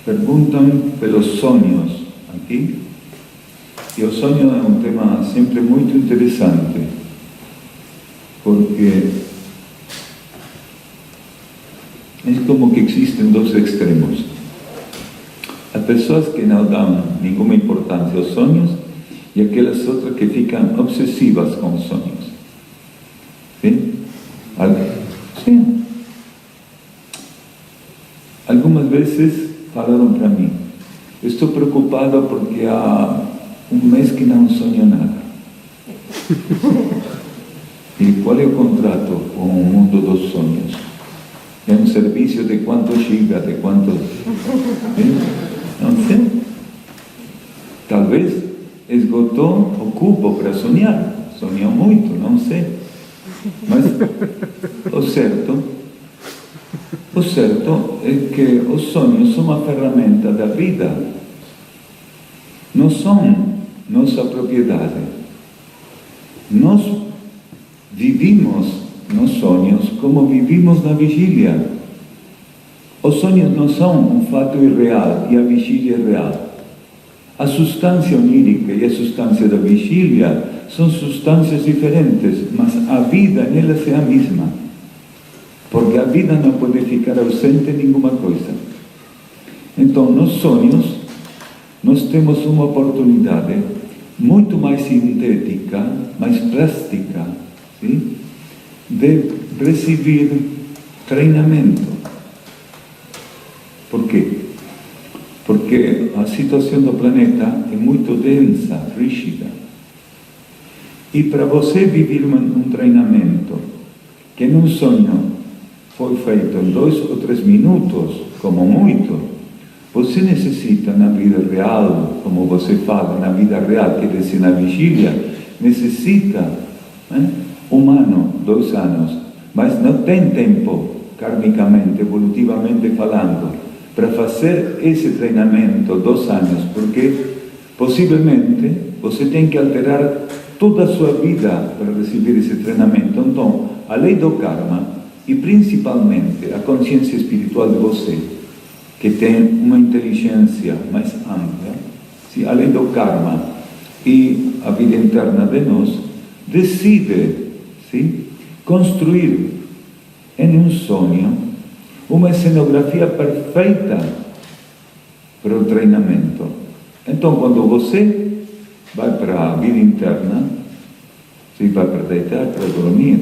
Perguntam pelos sonhos aqui. E o sonho é um tema sempre muito interessante, porque é como que existem dois extremos. As pessoas que não dão nenhuma importância aos sonhos e aquelas outras que ficam obsessivas com os sonhos. Sim? Sim. Algumas vezes falaram para mim: estou preocupado porque há um mês que não sonho nada. E qual é o contrato com o mundo dos sonhos? É um serviço de quanto giga, de quanto... Não sei. Talvez esgotou o cupo para sonhar. Sonhou muito, não sei. Mas o certo é que os sonhos são uma ferramenta da vida. Não são nossa propriedade. Nós vivimos nos sonhos como vivimos na vigília. Os sonhos não são um fato irreal e a vigília é real. A substância onírica e a substância da vigília são substâncias diferentes, mas a vida nelas é a mesma. Porque a vida não pode ficar ausente de nenhuma coisa. Então, nos sonhos, nós temos uma oportunidade muito mais sintética, mais plástica, sim? De receber treinamento. Por quê? Porque a situação do planeta é muito densa, rígida. E para você viver um treinamento que num sonho foi feito em 2 ou 3 minutos, como muito, você necessita na vida real, como você fala, na vida real, quer dizer, na vigília, necessita um ano, 2 anos, mas não tem tempo, karmicamente, evolutivamente falando, para fazer esse treinamento 2 anos, porque possivelmente você tem que alterar toda a sua vida para receber esse treinamento. Então, a lei do karma e principalmente a consciência espiritual de você, que tem uma inteligência mais ampla, a lei do karma e a vida interna de nós, decide construir em um sonho uma cenografia perfeita para o treinamento. Então, quando você vai para a vida interna, se vai para deitar, para dormir,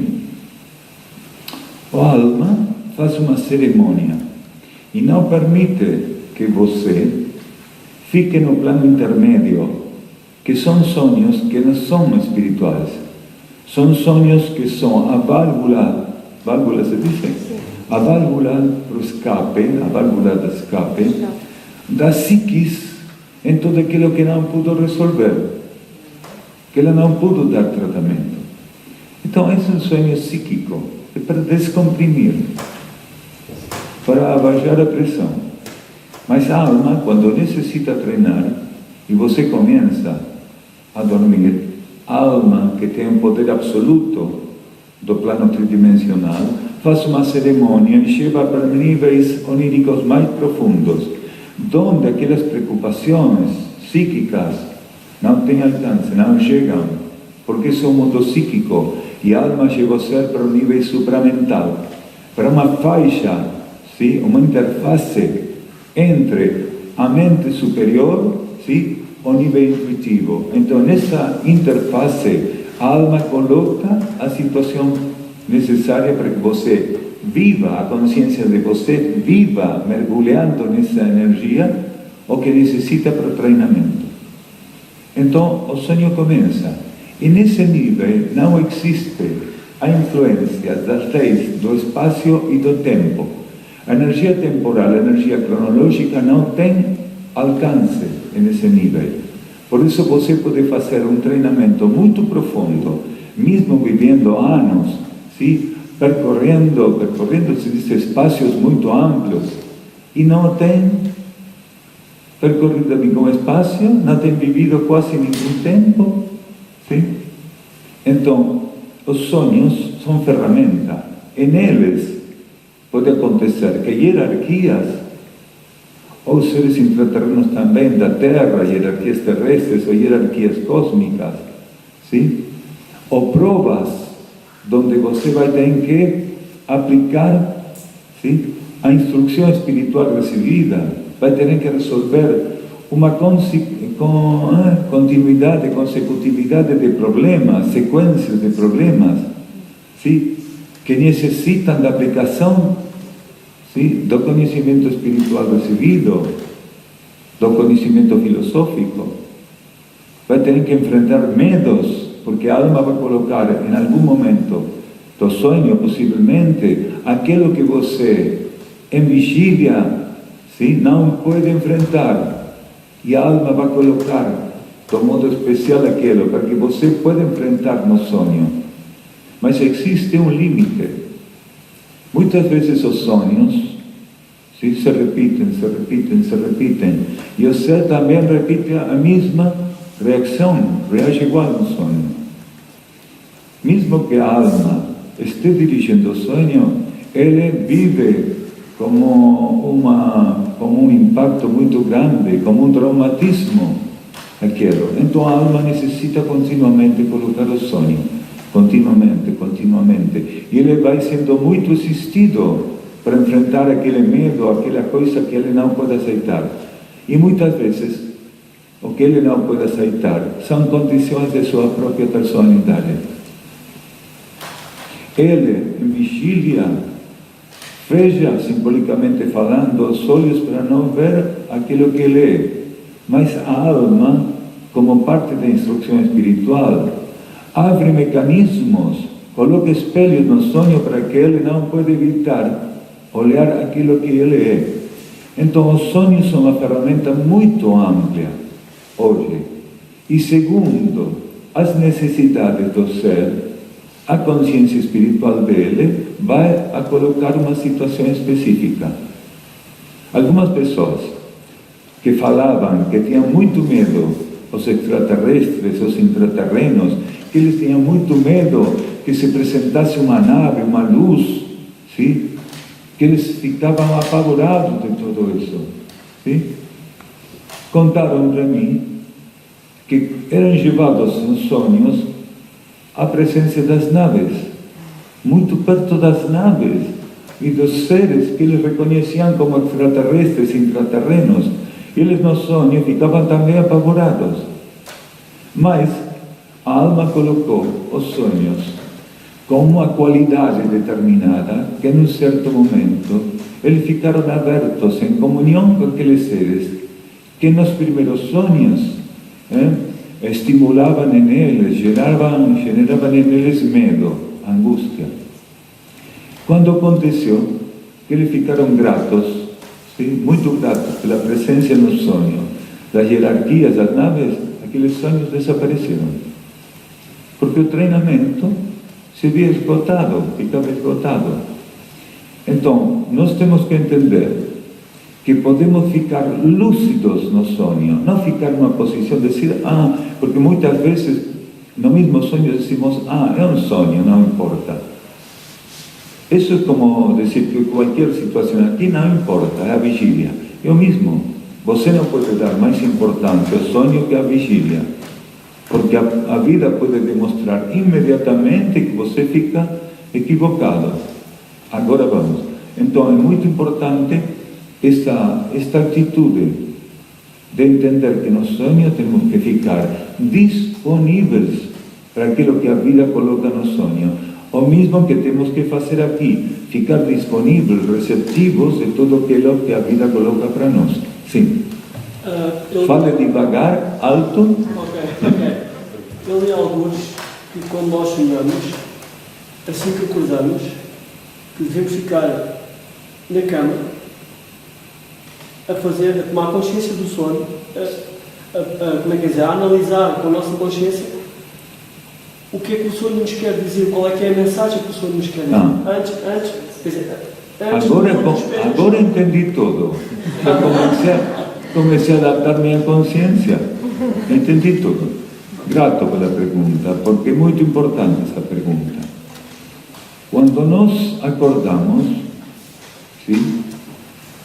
a alma faz uma cerimônia e não permite que você fique no plano intermédio, que são sonhos que não são espirituais. São sonhos que são a válvula se diz? A válvula para o escape, a válvula de escape da psiquis em tudo aquilo que não pudo resolver, que ela não pudo dar tratamento. Então, esse é um sonho psíquico, é para descomprimir, para abaixar a pressão. Mas a alma, quando necessita treinar, e você começa a dormir, a alma, que tem um poder absoluto do plano tridimensional, faz uma cerimônia e chega para níveis oníricos mais profundos, onde aquelas preocupações psíquicas não têm alcance, não chegam, porque são um mundo psíquico, e a alma chegou a ser para o nível supramental, para uma faixa, uma interface entre a mente superior e o nível intuitivo. Então, nessa interface, a alma coloca a situação necessária para que você viva, a consciência de você viva mergulhando nessa energia o que necessita para o treinamento. Então, o sonho começa. E nesse nível não existe a influência das leis do espaço e do tempo. A energia temporal, a energia cronológica não tem alcance nesse nível. Por isso você pode fazer um treinamento muito profundo, mesmo vivendo anos, percorrendo espaços muito amplos, e não tem percorrido nenhum espaço, não tem vivido quase nenhum tempo. Então, os sonhos são ferramenta, e neles pode acontecer que hierarquias ou seres intraterrenos também da Terra, hierarquias terrestres ou hierarquias cósmicas, sim? Ou provas onde você vai ter que aplicar, sim, a instrução espiritual recebida, vai ter que resolver uma continuidade, consecutividade de problemas, sequências de problemas, sim, que necessitam da aplicação, sim, do conhecimento espiritual recebido, do conhecimento filosófico. Vai ter que enfrentar medos, porque a alma vai colocar em algum momento do sonho, possivelmente, aquilo que você, em vigília, sim, não pode enfrentar. E a alma vai colocar, de modo especial, aquilo, para que você possa enfrentar no sonho. Mas existe um limite. Muitas vezes os sonhos, sim, se repitem. E o ser também repite a mesma reação, reage igual no sonho. Mesmo que a alma esteja dirigindo o sonho, ele vive como um impacto muito grande, como um traumatismo aquilo. Então a alma necessita continuamente colocar o sonho, continuamente. E ele vai sendo muito assistido para enfrentar aquele medo, aquela coisa que ele não pode aceitar. E muitas vezes, o que ele não pode aceitar são condições de sua própria personalidade. Ele, em vigília, fecha, simbolicamente falando, os olhos para não ver aquilo que ele é. Mas a alma, como parte da instrução espiritual, abre mecanismos, coloca espelhos no sonho para que ele não pode evitar olhar aquilo que ele é. Então, os sonhos são uma ferramenta muito ampla hoje. E segundo as necessidades do ser, a consciência espiritual dele vai a colocar uma situação específica. Algumas pessoas que falavam que tinham muito medo, os extraterrestres, os intraterrenos, que eles tinham muito medo que se apresentasse uma nave, uma luz, sim? Que eles ficavam apavorados de tudo isso. Sim? Contaram para mim que eram levados nos sonhos a presença das naves, muito perto das naves e dos seres que eles reconheciam como extraterrestres, intraterrenos. Eles no sonho ficavam também apavorados. Mas a alma colocou os sonhos com uma qualidade determinada que, num certo momento, eles ficaram abertos em comunhão com aqueles seres que nos primeiros sonhos estimulavam em eles, generavam em eles medo, angústia. Quando aconteceu que eles ficaram gratos, sim, muito gratos pela presença no sonho das hierarquias, das naves, aqueles sonhos desapareceram. Porque o treinamento se via esgotado, ficava esgotado. Então, nós temos que entender que podemos ficar lúcidos no sonho, não ficar numa posição de dizer, porque muitas vezes no mesmo sonho decimos, é um sonho, não importa. Isso é como dizer que qualquer situação aqui não importa, é a vigília. É o mesmo, você não pode dar mais importância ao sonho que à vigília, porque a vida pode demonstrar imediatamente que você fica equivocado. Agora vamos. Então é muito importante esta atitude de entender que no sonho temos que ficar disponíveis para aquilo que a vida coloca no sonho. O mesmo que temos que fazer aqui, ficar disponíveis, receptivos de tudo aquilo que a vida coloca para nós. Sim. Fale devagar, alto. Ok. Eu li alguns que quando nós sonhamos, assim que acordamos, que devemos ficar na cama a tomar consciência do sonho, a analisar com a nossa consciência o que é que o sonho nos quer dizer, qual é que é a mensagem que o sonho nos quer dizer. Agora entendi tudo. Comecei a adaptar-me à consciência. Entendi tudo. Grato pela pergunta, porque é muito importante essa pergunta. Quando nós acordamos, sim,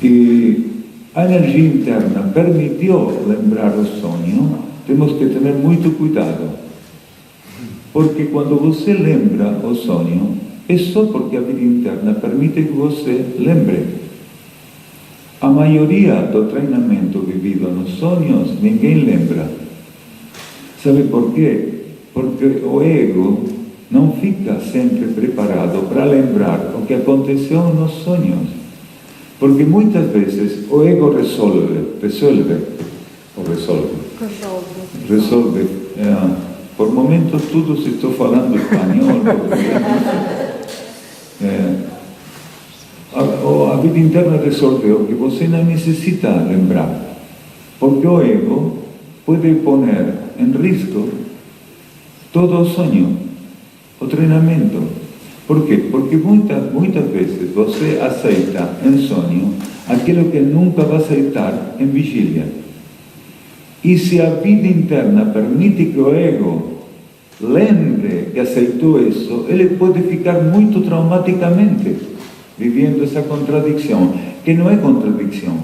e a energia interna permitiu lembrar o sonho, temos que ter muito cuidado. Porque quando você lembra o sonho, é só porque a vida interna permite que você lembre. A maioria do treinamento vivido nos sonhos, ninguém lembra. Sabe por quê? Porque o ego não fica sempre preparado para lembrar o que aconteceu nos sonhos. Porque muitas vezes o ego resolve. Por momentos tudo se estou falando espanhol. A vida interna resolveu que você não necessita lembrar. Porque o ego pode pôr em risco todo o sonho, o treinamento. Por quê? Porque muitas vezes você aceita em sonho aquilo que nunca vai aceitar em vigília. E se a vida interna permite que o ego lembre que aceitou isso, ele pode ficar muito traumaticamente vivendo essa contradição, que não é contradição,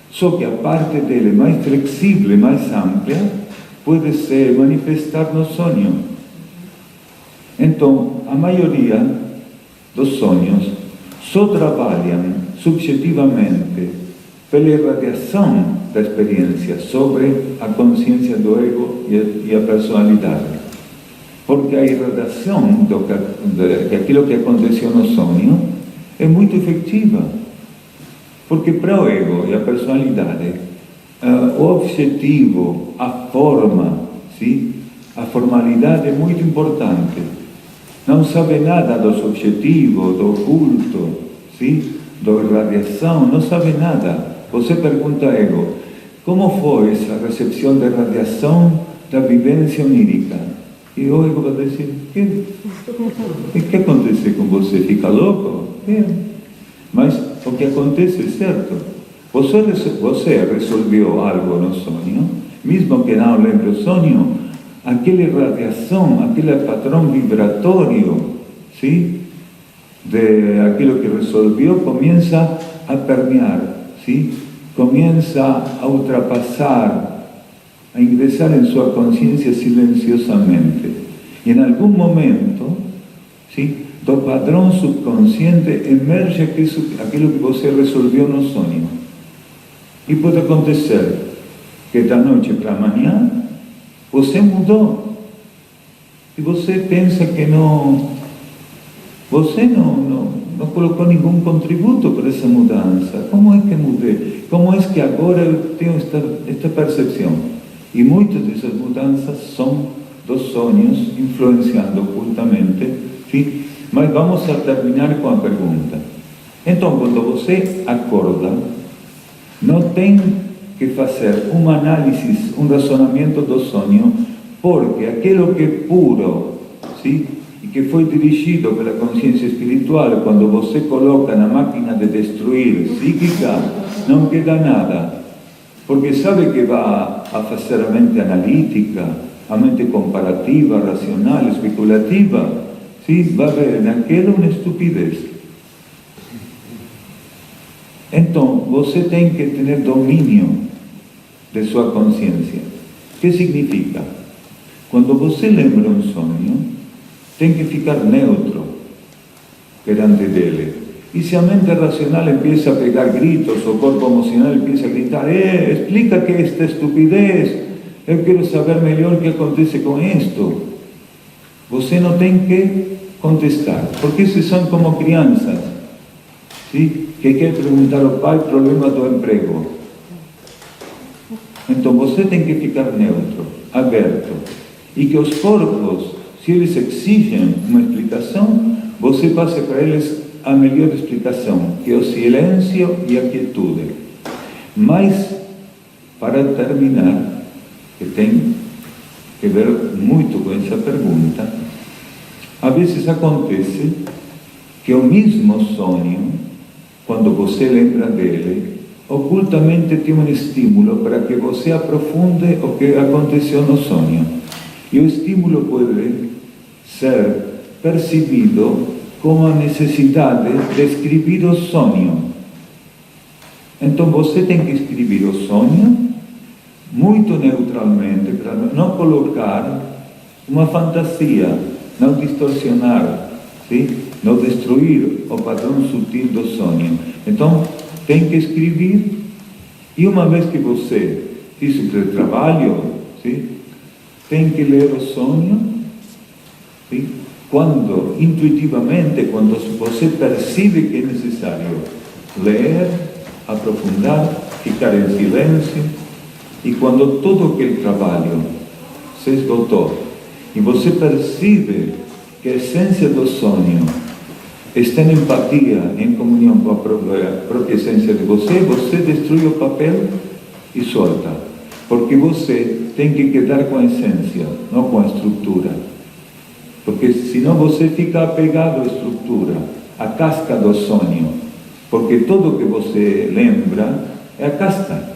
só que a parte dele mais flexível, mais ampla, pode se manifestar no sonho. Então, a maioria dos sonhos só trabalham subjetivamente pela irradiação da experiência sobre a consciência do ego e a personalidade. Porque a irradiação daquilo que aconteceu no sonho é muito efetiva. Porque para o ego e a personalidade, o objetivo, a forma, sim? A formalidade é muito importante. Não sabe nada dos objetivos, do oculto, sim? Da irradiação, não sabe nada. Você pergunta ao ego, como foi essa recepção da radiação da vivência onírica? E o ego vai dizer, o que aconteceu com você? Fica louco? Mas o que acontece é certo. Você resolveu algo no sonho, mesmo que não lembre o sonho, aquela radiação, aquele padrão vibratório, sim? De aquilo que resolveu, começa a permear, sim? Começa a ultrapassar, a ingressar em sua consciência silenciosamente. E em algum momento, sim, do padrão subconsciente emerge aquilo que você resolveu no sonho. E pode acontecer que da noite para amanhã você mudou. E você pensa que você não colocou nenhum contributo para essa mudança. Como é que mudei? Como é que agora eu tenho esta percepção? E muitas dessas mudanças são dos sonhos, influenciando ocultamente. Sim? Mas vamos a terminar com a pergunta. Então, quando você acorda, não tem que fazer uma análise, um razonamento do sonho, porque aquilo que é puro, sim? E que foi dirigido pela consciência espiritual, quando você coloca na máquina de destruir psíquica, não queda nada. Porque sabe que vai a fazer a mente analítica, a mente comparativa, racional, especulativa, sim? Vai ver naquilo uma estupidez. Então, você tem que ter domínio de sua consciência. O que significa? Quando você lembra um sonho, tem que ficar neutro perante dele. E se a mente racional empieza a pegar gritos, o corpo emocional empieza a gritar, explica que esta estupidez, eu quero saber melhor o que acontece com isto. Você não tem que contestar, porque esses são como crianças, sim? Que quer perguntar ao pai o problema do emprego. Então você tem que ficar neutro, aberto, e que os corpos, se eles exigem uma explicação, você passe para eles a melhor explicação, que é o silêncio e a quietude. Mas, para terminar, que tem que ver muito com essa pergunta, a vezes acontece que o mesmo sonho, quando você lembra dele, ocultamente tem um estímulo para que você aprofunde o que aconteceu no sonho. E o estímulo pode ser percebido como a necessidade de escrever o sonho. Então você tem que escrever o sonho muito neutralmente, para não colocar uma fantasia, não distorcionar, sim? Não destruir o padrão sutil do sonho. Então, tem que escrever, e uma vez que você fez o trabalho, sim? Tem que ler o sonho, sim? Quando, intuitivamente, quando você percebe que é necessário ler, aprofundar, ficar em silêncio, e quando todo aquele trabalho se esgotou, e você percebe que a essência do sonho está em empatia, em comunhão com a própria essência de você, você destrui o papel e solta. Porque você tem que quedar com a essência, não com a estrutura. Porque senão você fica apegado à estrutura, à casca do sonho. Porque tudo que você lembra é a casca.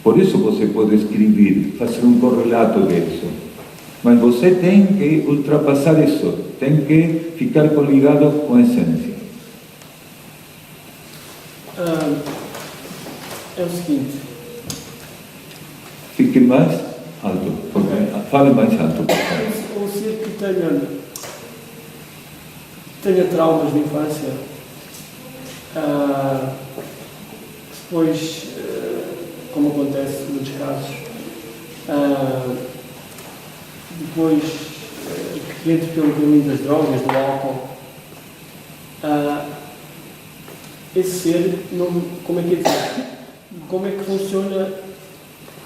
Por isso você pode escrever, fazer um correlato disso. Mas você tem que ultrapassar isso, tem que ficar ligado com a essência. É o seguinte. Fique mais alto, fale mais alto. Um ser que tenha traumas de infância, depois, como acontece em muitos casos, depois que entre pelo caminho das drogas, do álcool, esse ser, como é que funciona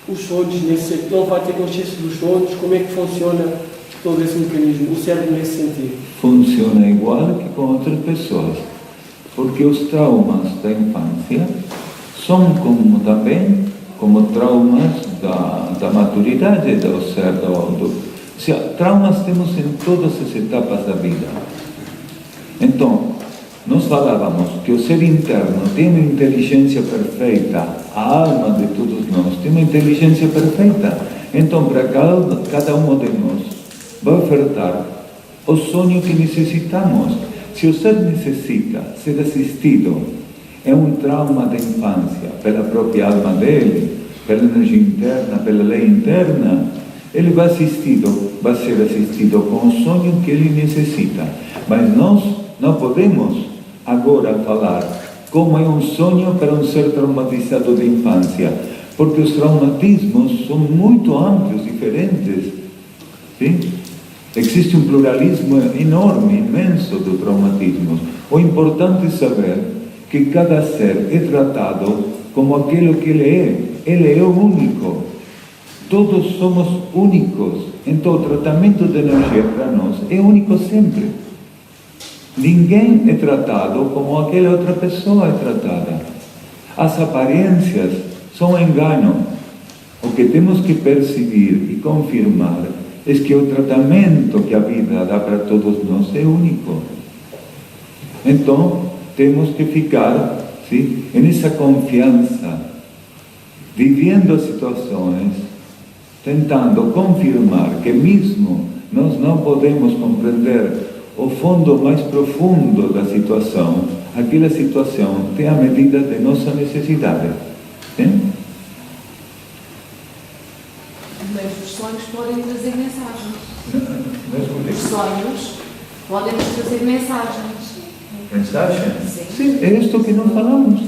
os sonhos nesse sentido? Ele vai ter consciência dos sonhos, como é que funciona todo esse mecanismo, o cérebro nesse sentido? Funciona igual que com outras pessoas, porque os traumas da infância são como traumas da maturidade do ser. Ou seja, traumas temos em todas as etapas da vida. Então, nós falávamos que o ser interno tem uma inteligência perfeita, a alma de todos nós tem uma inteligência perfeita. Então, para cada um de nós, vai ofertar o sonho que necessitamos. Se o ser necessita ser assistido, é um trauma da infância, pela própria alma dele, pela energia interna, pela lei interna, ele vai ser assistido com o sonho que ele necessita. Mas nós não podemos agora falar como é um sonho para um ser traumatizado de infância, porque os traumatismos são muito amplos, diferentes. Sim? Existe um pluralismo enorme, imenso de traumatismos. O importante é saber que cada ser é tratado como aquilo que ele é. Ele é o único. Todos somos únicos. Então o tratamento de energia para nós é único sempre. Ninguém é tratado como aquela outra pessoa é tratada. As aparências são um engano. O que temos que perceber e confirmar é que o tratamento que a vida dá para todos nós é único. Então, temos que ficar, sim, nessa confiança, vivendo as situações, tentando confirmar que mesmo nós não podemos compreender o fundo mais profundo da situação, aquela situação tem a medida de nossa necessidade. Sim? Mas os sonhos podem trazer mensagens. Os sonhos podem nos trazer mensagens. Mensagens? Sim. Sim, é isto que nós falamos.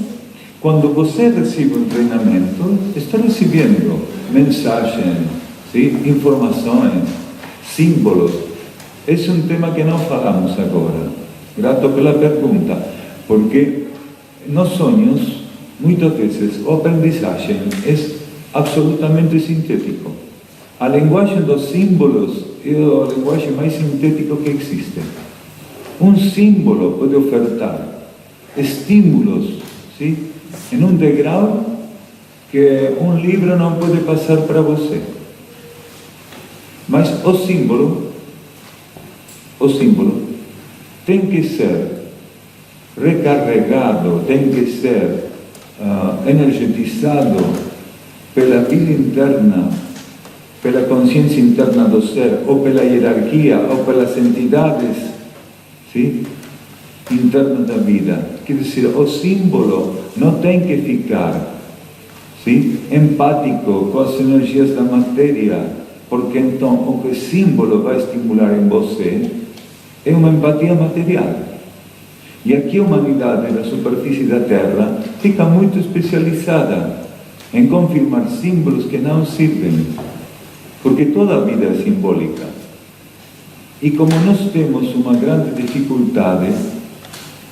Quando você recebe um treinamento, está recebendo mensagens, sim? Informações, símbolos. Esse é um tema que não falamos agora. Grato pela pergunta, porque nos sonhos, muitas vezes, a aprendizagem é absolutamente sintético. A linguagem dos símbolos é a linguagem mais sintética que existe. Um símbolo pode ofertar estímulos, sim? Em um degrau que um livro não pode passar para você. Mas o símbolo tem que ser recarregado, tem que ser energetizado pela vida interna, pela consciência interna do ser, ou pela hierarquia, ou pelas entidades, sim? interno da vida. Quer dizer, o símbolo não tem que ficar, sim, empático com as energias da matéria, porque então o que o símbolo vai estimular em você é uma empatia material. E aqui a humanidade na superfície da Terra fica muito especializada em confirmar símbolos que não servem, porque toda a vida é simbólica. E como nós temos uma grande dificuldade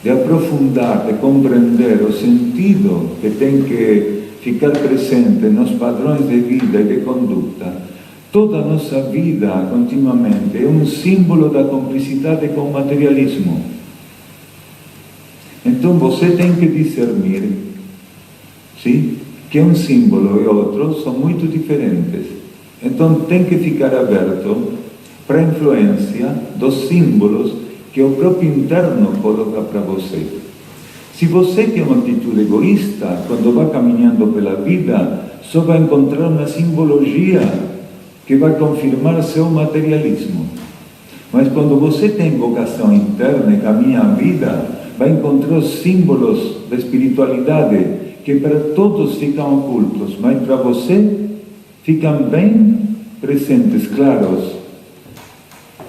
de aprofundar, de compreender o sentido que tem que ficar presente nos padrões de vida e de conduta, toda a nossa vida continuamente é um símbolo da cumplicidade com o materialismo. Então você tem que discernir, sim, que um símbolo e outro são muito diferentes. Então tem que ficar aberto para a influência dos símbolos que o próprio interno coloca para você. Se você tem uma atitude egoísta, quando vai caminhando pela vida, só vai encontrar uma simbologia que vai confirmar seu materialismo. Mas quando você tem vocação interna e caminha a vida, vai encontrar os símbolos da espiritualidade que para todos ficam ocultos, mas para você ficam bem presentes, claros.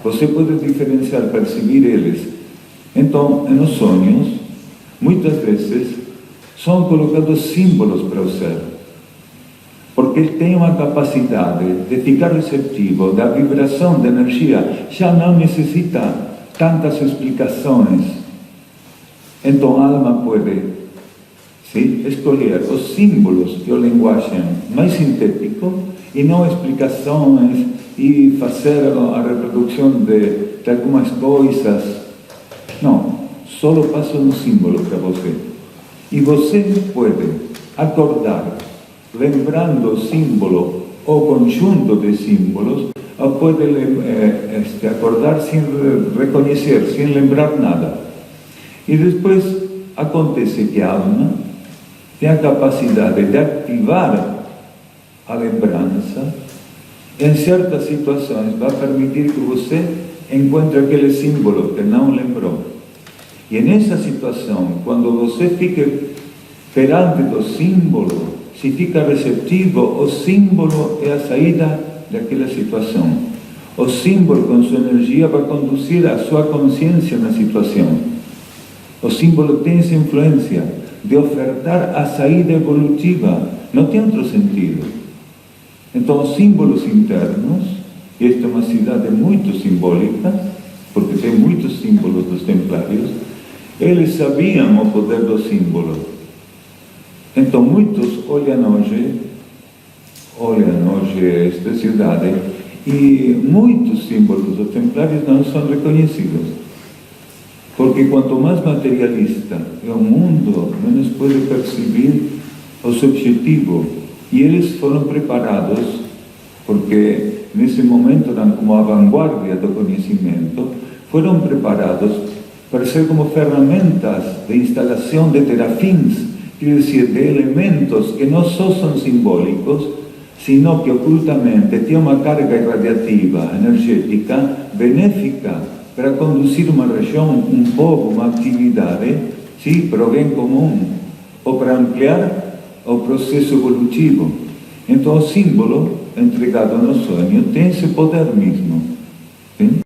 Você pode diferenciar, perceber eles. Então, nos sonhos, muitas vezes, são colocados símbolos para o ser, porque ele tem uma capacidade de ficar receptivo da vibração, da energia, já não necessita tantas explicações. Então a alma pode, sim, escolher os símbolos de uma linguagem mais sintético e não explicações e fazer a reprodução de algumas coisas. Não, só passa um símbolo para você. E você pode acordar lembrando o símbolo ou conjunto de símbolos, ou pode acordar sem reconhecer, sem lembrar nada. E depois acontece que a alma tem a capacidade de ativar a lembrança. Em certas situações vai permitir que você encontre aquele símbolo que não lembrou. E nessa situação, quando você fica perante do símbolo, se fica receptivo, o símbolo é a saída daquela situação. O símbolo com sua energia vai conduzir a sua consciência na situação. O símbolo tem essa influência de ofertar a saída evolutiva, não tem outro sentido. Então, os símbolos internos, e esta é uma cidade muito simbólica, porque tem muitos símbolos dos templários, eles sabiam o poder do símbolo. Então, muitos olham hoje esta cidade, e muitos símbolos dos templários não são reconhecidos. Porque quanto mais materialista é o mundo, menos pode perceber o seu objetivo. E eles foram preparados, porque nesse momento eram como a vanguarda do conhecimento, foram preparados para ser como ferramentas de instalação de terafins, quer dizer, de elementos que não só são simbólicos, sino que ocultamente têm uma carga irradiativa, energética, benéfica, para conduzir uma região, um povo, uma atividade, sim, para o bem comum, ou para ampliar o processo evolutivo. Então o símbolo entregado no sonho tem esse poder mesmo. Sim?